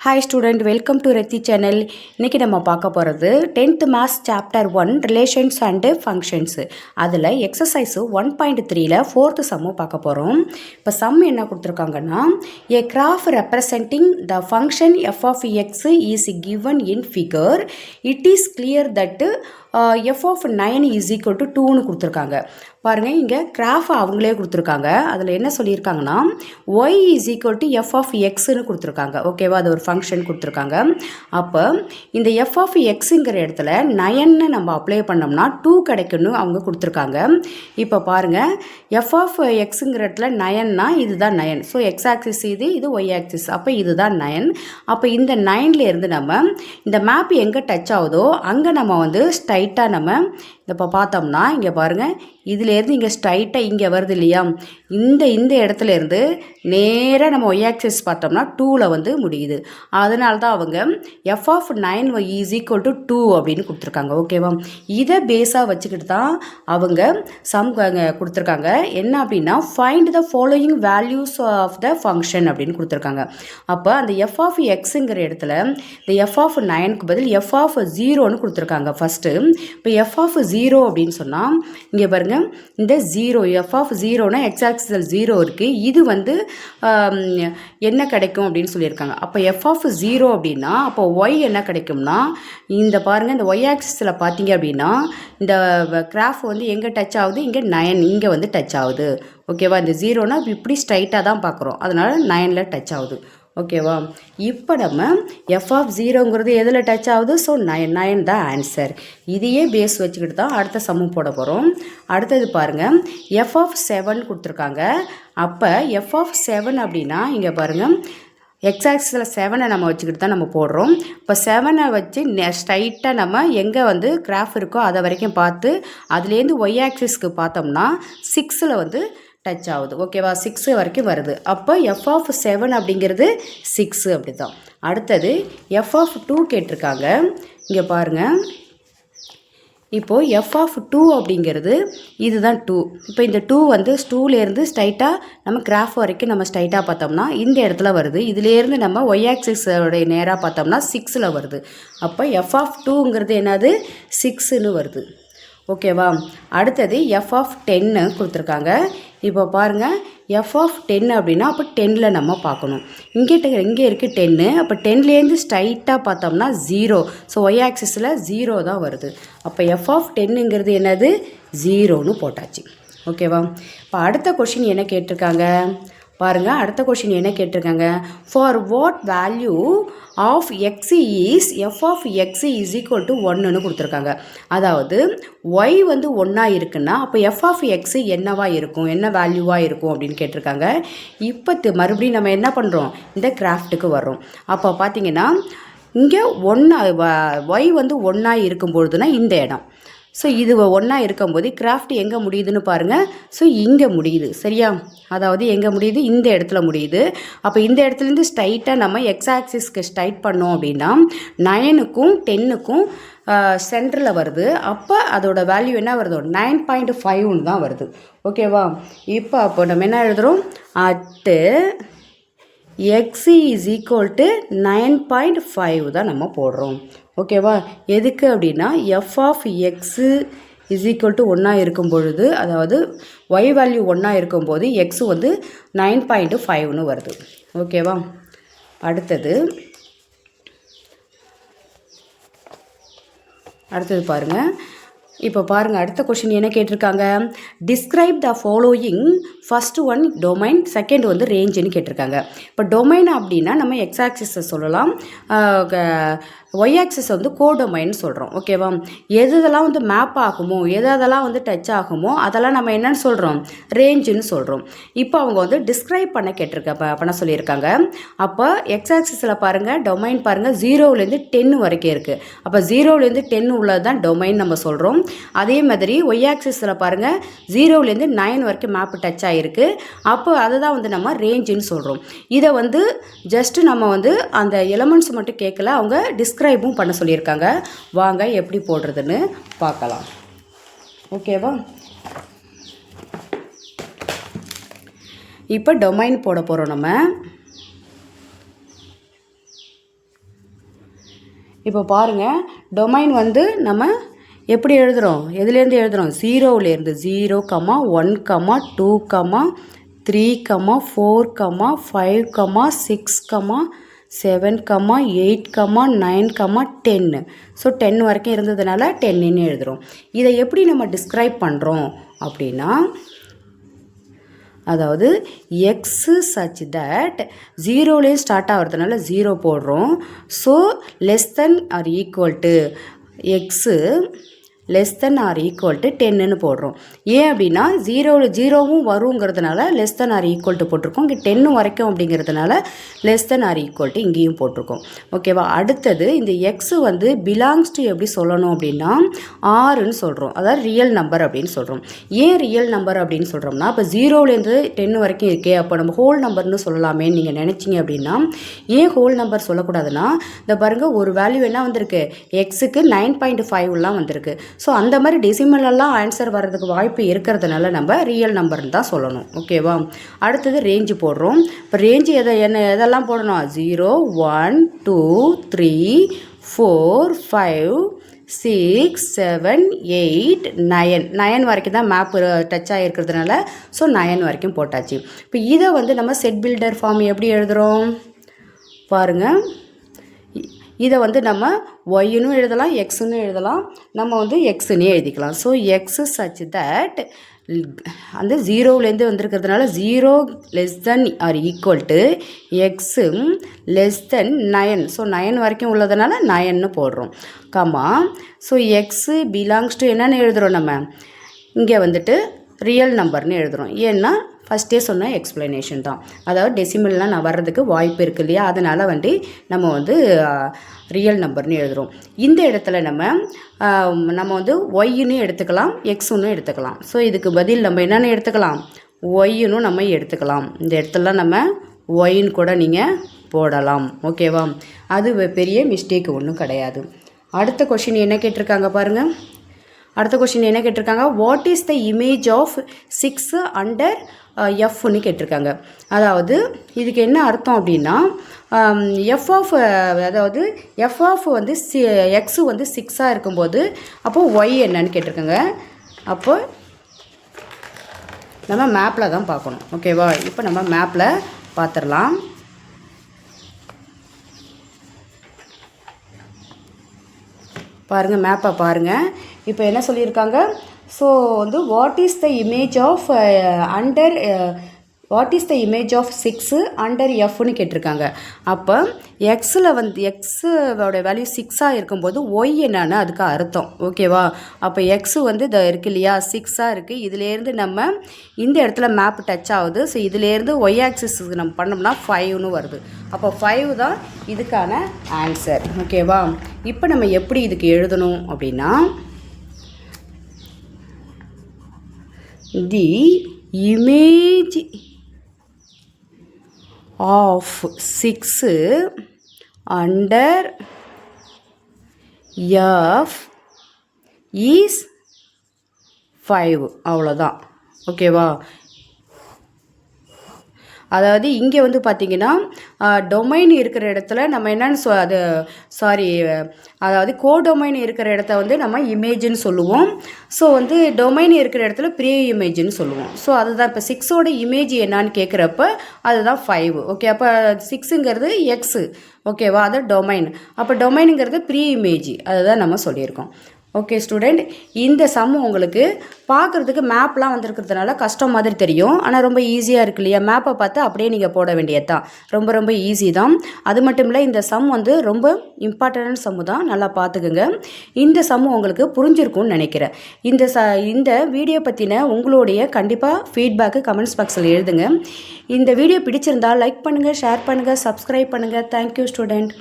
Hi student, welcome to Reti channel. இன்னைக்கு நம்ம பார்க்க போகிறது 10th Maths Chapter 1 Relations and Functions. அதில் exercise 1.3ல 4th sum பார்க்க போகிறோம். இப்போ sum என்ன கொடுத்துருக்காங்கன்னா, a graph representing the function f of x is given in figure. It is clear that f of 9 is equal to 2னு கொடுத்துருக்காங்க. பாருங்கள், இங்கே graph அவங்களே கொடுத்துருக்காங்க. அதில் என்ன சொல்லியிருக்காங்கன்னா, y is equal to f of xன்னு கொடுத்துருக்காங்க. ஓகேவா, அது ஒரு ஃபங்க்ஷன் கொடுத்துருக்காங்க. அப்போ இந்த f of xங்கிற இடத்துல 9ன்னு நம்ம அப்ளை பண்ணோம்னா 2 கிடைக்குன்னு அவங்க கொடுத்துருக்காங்க. இப்போ பாருங்கள், f of xங்கிற இடத்துல 9னா இதுதான் 9. ஸோ x ஆக்சிஸ் இது y ஆக்சிஸ். அப்போ இதுதான் 9. அப்போ இந்த 9லேருந்து நம்ம இந்த மேப் எங்கே டச் ஆகுதோ அங்கே நம்ம வந்து ஸ்ட்ரைட்டாக நம்ம இப்போ பார்த்தோம்னா இங்கே பாருங்கள், இதிலேருந்து இங்கே ஸ்ட்ரைட்டாக இங்கே வருது இல்லையா, இந்த இடத்துலேருந்து நேராக நம்ம ஒய் ஆக்சிஸ் பார்த்தோம்னா 2ல் வந்து முடியுது. அதனால தான் அவங்க F of 9 is equal to 2 அப்படின்னு கொடுத்துருக்காங்க. ஓகேவா, இதை பேஸாக வச்சுக்கிட்டு தான் அவங்க சம் கொடுத்துருக்காங்க. என்ன அப்படின்னா, find the following values of the function அப்படின்னு கொடுத்துருக்காங்க. அப்போ அந்த எஃப் ஆஃப் எக்ஸுங்கிற இடத்துல இந்த எஃப் ஆஃப் 9க்கு பதில் எஃப் ஆஃப் 0ன்னு கொடுத்துருக்காங்க ஃபஸ்ட்டு. இப்போ எஃப் ஆஃப் 0 அப்படின்னு சொன்னால் இங்கே பாருங்கள், இந்த 0 எஃப் ஆஃப் 0னா எக்ஸ் ஆக்சிஸில் 0 இருக்குது. இது வந்து என்ன கிடைக்கும் அப்படின்னு சொல்லியிருக்காங்க. அப்போ எஃப் ஆஃப் 0 அப்படின்னா அப்போ ஒய் என்ன கிடைக்கும்னா, இந்த பாருங்கள், இந்த ஒய் ஆக்சிஸில் பார்த்தீங்க அப்படின்னா இந்த கிராஃப் வந்து எங்கே டச் ஆகுது, இங்கே 9 இங்கே வந்து டச் ஆகுது. ஓகேவா, இந்த 0னா இப்படி ஸ்ட்ரைட்டாக தான் பார்க்குறோம், அதனால் 9ல் டச் ஆகுது. ஓகேவா, இப்போ நம்ம எஃப் ஆஃப் 0ங்கிறது எதில் டச் ஆகுது, ஸோ 9 தான் ஆன்சர். இதையே பேஸ் வச்சுக்கிட்டு தான் அடுத்த சம்மு போட போகிறோம். அடுத்தது பாருங்கள், எஃப் ஆஃப் 7 கொடுத்துருக்காங்க. அப்போ எஃப் ஆஃப் 7 அப்படின்னா இங்கே பாருங்கள், எக்ஸ் ஆக்சிஸில் 7ஐ நம்ம வச்சுக்கிட்டு தான் நம்ம போடுறோம். இப்போ 7ஐ வச்சு ஸ்ட்ரைட்டாக நம்ம எங்கே வந்து கிராஃப் இருக்கோ அதை வரைக்கும் பார்த்து அதுலேருந்து ஒய் ஆக்சிஸ்க்கு பார்த்தோம்னா 6ல் வந்து டச் ஆகுது. ஓகேவா, 6 வரைக்கும் வருது. அப்போ எஃப் ஆஃப் 7 அப்படிங்கிறது 6 அப்படி தான். அடுத்தது எஃப் ஆஃப் 2 கேட்டிருக்காங்க. இங்கே பாருங்கள், இப்போது எஃப் ஆஃப் 2 அப்படிங்கிறது இதுதான் 2. இப்போ இந்த 2 வந்து 2லேருந்து ஸ்ட்ரைட்டாக நம்ம கிராஃப் வரைக்கும் நம்ம ஸ்ட்ரைட்டாக பார்த்தோம்னா இந்த இடத்துல வருது. இதுலேருந்து நம்ம ஒய் ஆக்சிஸோடைய நேராக பார்த்தோம்னா 6ல் வருது. அப்போ எஃப் ஆஃப் 2ங்கிறது என்னது, 6ன்னு வருது. ஓகேவா, அடுத்தது எஃப் ஆஃப் 10 கொடுத்துருக்காங்க. இப்போ பாருங்கள், எஃப் ஆஃப் 10 அப்படின்னா அப்போ 10ல் நம்ம பார்க்கணும். இங்கே இருக்குது 10. அப்போ 10லேருந்து ஸ்ட்ரைட்டாக பார்த்தோம்னா 0. ஸோ ஒய் ஆக்சிஸில் 0 தான் வருது. அப்போ எஃப் ஆஃப் 10ங்கிறது என்னது, 0ன்னு போட்டாச்சு. ஓகேவா, இப்போ அடுத்த கொஷின் என்ன கேட்டிருக்காங்க பாருங்கள். அடுத்த கொஷின் என்ன கேட்டிருக்காங்க, for what value of x is f of x is equal to 1ன்னு கொடுத்துருக்காங்க. அதாவது ஒய் வந்து 1ஆ இருக்குன்னா அப்போ எஃப் ஆஃப் எக்ஸு என்னவாக இருக்கும், என்ன வேல்யூவாக இருக்கும் அப்படின்னு கேட்டிருக்காங்க. இப்போ மறுபடியும் நம்ம என்ன பண்ணுறோம், இந்த கிராஃப்ட்டுக்கு வர்றோம். அப்போ பார்த்தீங்கன்னா இங்கே ஒய் வந்து 1ஆ இருக்கும்பொழுதுனா இந்த இடம், ஸோ இது 1ஆ இருக்கும்போது கிராஃப்ட் எங்கே முடியுதுன்னு பாருங்கள். ஸோ இங்கே முடியுது. சரியா, அதாவது எங்கே முடியுது, இந்த இடத்துல முடியுது. அப்போ இந்த இடத்துலேருந்து ஸ்ட்ரைட்டாக நம்ம எக்ஸ் ஆக்சிஸ்க்கு ஸ்ட்ரைட் பண்ணோம் அப்படின்னா 9க்கும் 10க்கும் சென்டரில் வருது. அப்போ அதோட வேல்யூ என்ன வருது, 9.5ன்னு தான் வருது. ஓகேவா, அப்போ நம்ம என்ன எழுதுகிறோம், at x is equal to 9.5 தான் நம்ம போடுறோம். ஓகேவா, எதுக்கு அப்படின்னா f of x is equal to 1ஆ இருக்கும் பொழுது, அதாவது ஒய் வேல்யூ 1ஆ இருக்கும்போது எக்ஸு வந்து 9.5ன்னு வருது. ஓகேவா, அடுத்தது பாருங்கள். இப்போ பாருங்கள், அடுத்த கொஷின் என்ன கேட்டிருக்காங்க, describe the following. First one domain, second வந்து ரேஞ்சுன்னு கேட்டிருக்காங்க. இப்போ டொமைன் அப்படின்னா நம்ம எக்ஸ் ஆக்சிஸை சொல்லலாம், ஒய் ஆக்சிஸ் வந்து கோடொமைன் சொல்கிறோம். ஓகேவா, எதெல்லாம் வந்து மேப் ஆகுமோ எதெல்லாம் வந்து டச் ஆகுமோ அதெல்லாம் நம்ம என்னன்னு சொல்கிறோம், ரேஞ்சுன்னு சொல்கிறோம். இப்போ அவங்க வந்து டிஸ்கிரைப் பண்ண சொல்லியிருக்காங்க. அப்போ எக்ஸ் ஆக்சிஸில் பாருங்கள், டொமைன் பாருங்கள் 0லேருந்து 10 வரைக்கும் இருக்குது. அப்போ 0லேருந்து 10 உள்ளது தான் டொமைன் நம்ம சொல்கிறோம். அதே மாதிரி ஒய் ஆக்சிஸில் பாருங்கள் 0லேருந்து 9 வரைக்கும் மேப் டச் ஆகிருக்கு. அப்போ அதை தான் வந்து நம்ம ரேஞ்சுன்னு சொல்கிறோம். இதை வந்து ஜஸ்ட்டு நம்ம வந்து அந்த எலமெண்ட்ஸ் மட்டும் கேட்கல, அவங்க டிஸ்கிரைபும் பண்ண சொல்லியிருக்காங்க. வாங்க எப்படி போடுறதுன்னு பார்க்கலாம். ஓகேவா, இப்போ டொமைன் போட போகிறோம் நம்ம. இப்போ பாருங்கள், டொமைன் வந்து நம்ம எப்படி எழுதுகிறோம், எதுலேருந்து எழுதுகிறோம், 0லேருந்து 0, 1, 2, 3, 4, 5, 6, 7, 8, 9, 10. ஸோ 10 வரைக்கும் இருந்ததுனால 10ன்னு எழுதுகிறோம். இதை எப்படி நம்ம டிஸ்கிரைப் பண்ணுறோம் அப்படின்னா, அதாவது எக்ஸு சச் தட் 0லேயும் ஸ்டார்ட் ஆகிறதுனால 0 போடுறோம். So less than or equal to x less than or equal to 10ன்னு போடுறோம். ஏன் அப்படின்னா 0வும் வருங்கிறதுனால less than or equal to போட்டிருக்கோம். இங்கே 10 வரைக்கும் அப்படிங்கிறதுனால less than or equal to இங்கேயும் போட்டிருக்கோம். ஓகேவா? அடுத்தது இந்த எக்ஸு வந்து பிலாங்ஸ் டு எப்படி சொல்லணும் அப்படின்னா ஆறுன்னு சொல்கிறோம். அதாவது ரியல் நம்பர் அப்படின்னு சொல்கிறோம். ஏன் ரியல் நம்பர் அப்படின்னு சொல்கிறோம்னா, இப்போ 0லேருந்து 10 வரைக்கும் இருக்கே, அப்போ நம்ம ஹோல் நம்பர்னு சொல்லலாமே நீங்கள் நினச்சிங்க அப்படின்னா, ஏன் ஹோல் நம்பர் சொல்லக்கூடாதுன்னா, இந்த பாருங்கள், ஒரு வேல்யூ என்ன வந்திருக்கு, எக்ஸுக்கு 9.5லாம் வந்திருக்கு. ஸோ அந்த மாதிரி டெசிமலெல்லாம் ஆன்சர் வர்றதுக்கு வாய்ப்பு இருக்கிறதுனால நம்ம ரியல் நம்பர்னு தான் சொல்லணும். ஓகேவா? அடுத்தது ரேஞ்சு போடுறோம். இப்போ ரேஞ்சு எதெல்லாம் போடணும், 0, 1, 2, 3, 4, 5, 6, 7, 8, 9 வரைக்கும் தான் மேப் டச் ஆகிருக்கிறதுனால ஸோ 9 வரைக்கும் போட்டாச்சு. இப்போ இதை வந்து நம்ம செட் பில்டர் ஃபார்ம் எப்படி எழுதுகிறோம் பாருங்கள். இதை வந்து நம்ம ஒய்னு எழுதலாம், எக்ஸுன்னு எழுதலாம், நம்ம வந்து எக்ஸுன்னே எழுதிக்கலாம். ஸோ எக்ஸு சச் தட் அந்த 0லேருந்து வந்திருக்கிறதுனால 0 less than or equal to x less than 9. So 9 வரைக்கும் உள்ளதுனால 9ன்னு போடுறோம். ஸோ எக்ஸு பிலாங்ஸ் டு என்னென்னு எழுதுகிறோம், நம்ம இங்கே வந்துட்டு ரியல் நம்பர்னு எழுதுகிறோம். ஏன்னா ஃபஸ்ட்டே சொன்ன எக்ஸ்ப்ளனேஷன் தான். அதாவது டெசிமல்லாம் நான் வர்றதுக்கு வாய்ப்பு இருக்குது இல்லையா, அதனால் வந்து நம்ம வந்து ரியல் நம்பர்னு எழுதுகிறோம். இந்த இடத்துல நம்ம வந்து ஒய்ன்னு எடுத்துக்கலாம், எக்ஸுன்னு எடுத்துக்கலாம். ஸோ இதுக்கு பதில் நம்ம என்னென்னு எடுத்துக்கலாம், ஒய்ன்னு நம்ம எடுத்துக்கலாம். இந்த இடத்துல நம்ம ஒய்ன்னு கூட நீங்கள் போடலாம். ஓகேவா? அது பெரிய மிஸ்டேக் ஒன்றும் கிடையாது. அடுத்த கொஷின் என்ன கேட்டிருக்காங்க பாருங்கள். அடுத்த கொஷின் என்ன கேட்டிருக்காங்க, what is the image of 6 under எஃப்னு கேட்டிருக்காங்க. அதாவது இதுக்கு என்ன அர்த்தம் அப்படின்னா, அதாவது எஃப் ஆஃப் வந்து எக்ஸு வந்து 6ஆக இருக்கும்போது அப்போது ஒய் என்னன்னு கேட்டிருக்காங்க. அப்போ நம்ம மேப்பில் தான் பார்க்கணும். ஓகேவா? இப்போ நம்ம மேப்பில் பார்த்துடலாம். பாருங்கள், மேப்பை பாருங்கள். இப்போ என்ன சொல்லியிருக்காங்க, ஸோ வந்து what is the image of 6 under எஃப்னு கேட்டிருக்காங்க. அப்போ எக்ஸில் வந்து எக்ஸோட வேல்யூ 6ஆக இருக்கும்போது ஒய் என்னன்னு அதுக்கு அர்த்தம். ஓகேவா? அப்போ எக்ஸு வந்து இதை இருக்குது இல்லையா, 6ஆக இருக்குது. இதுலேருந்து நம்ம இந்த இடத்துல மேப் டச் ஆகுது. ஸோ இதுலேருந்து ஒய் ஆக்சிஸ் நம்ம பண்ணோம்னா 5ன்னு வருது. அப்போ 5 தான் இதுக்கான ஆன்சர். ஓகேவா? இப்போ நம்ம எப்படி இதுக்கு எழுதணும் அப்படின்னா, the image of 6 under F is 5. அவ்வளோதான். ஓகேவா? அதாவது இங்கே வந்து பார்த்திங்கன்னா டொமைன் இருக்கிற இடத்துல நம்ம என்னென்னு அதாவது கோடொமைன் இருக்கிற இடத்த வந்து நம்ம இமேஜ்னு சொல்லுவோம். ஸோ வந்து டொமைன் இருக்கிற இடத்துல ப்ரீ இமேஜ்னு சொல்லுவோம். ஸோ அதுதான் இப்போ 6ஓட இமேஜ் என்னான்னு கேட்குறப்ப அதுதான் 5. ஓகே, அப்போ 6ங்கிறது எக்ஸு. ஓகேவா? அது டொமைன். அப்போ டொமைனுங்கிறது ப்ரீ இமேஜ், அதுதான் நம்ம சொல்லியிருக்கோம். ஓகே ஸ்டூடெண்ட், இந்த சம் உங்களுக்கு பார்க்குறதுக்கு மேப்லாம் வந்திருக்கிறதுனால கஷ்டம் மாதிரி தெரியும். ஆனால் ரொம்ப ஈஸியாக இருக்கு இல்லையா? மேப்பை பார்த்து அப்படியே நீங்கள் போட வேண்டியது தான். ரொம்ப ஈஸி தான். அது மட்டும் இல்லை, இந்த சம் வந்து ரொம்ப இம்பார்ட்டன்டான சம்மு தான். நல்லா பார்த்துக்குங்க. இந்த சம்மு உங்களுக்கு புரிஞ்சிருக்கும்னு நினைக்கிறேன். இந்த வீடியோ பற்றின உங்களுடைய கண்டிப்பாக ஃபீட்பேக்கு கமெண்ட்ஸ் பாக்ஸில் எழுதுங்க. இந்த வீடியோ பிடிச்சிருந்தால் லைக் பண்ணுங்கள், ஷேர் பண்ணுங்கள், சப்ஸ்கிரைப் பண்ணுங்கள். Thank you student.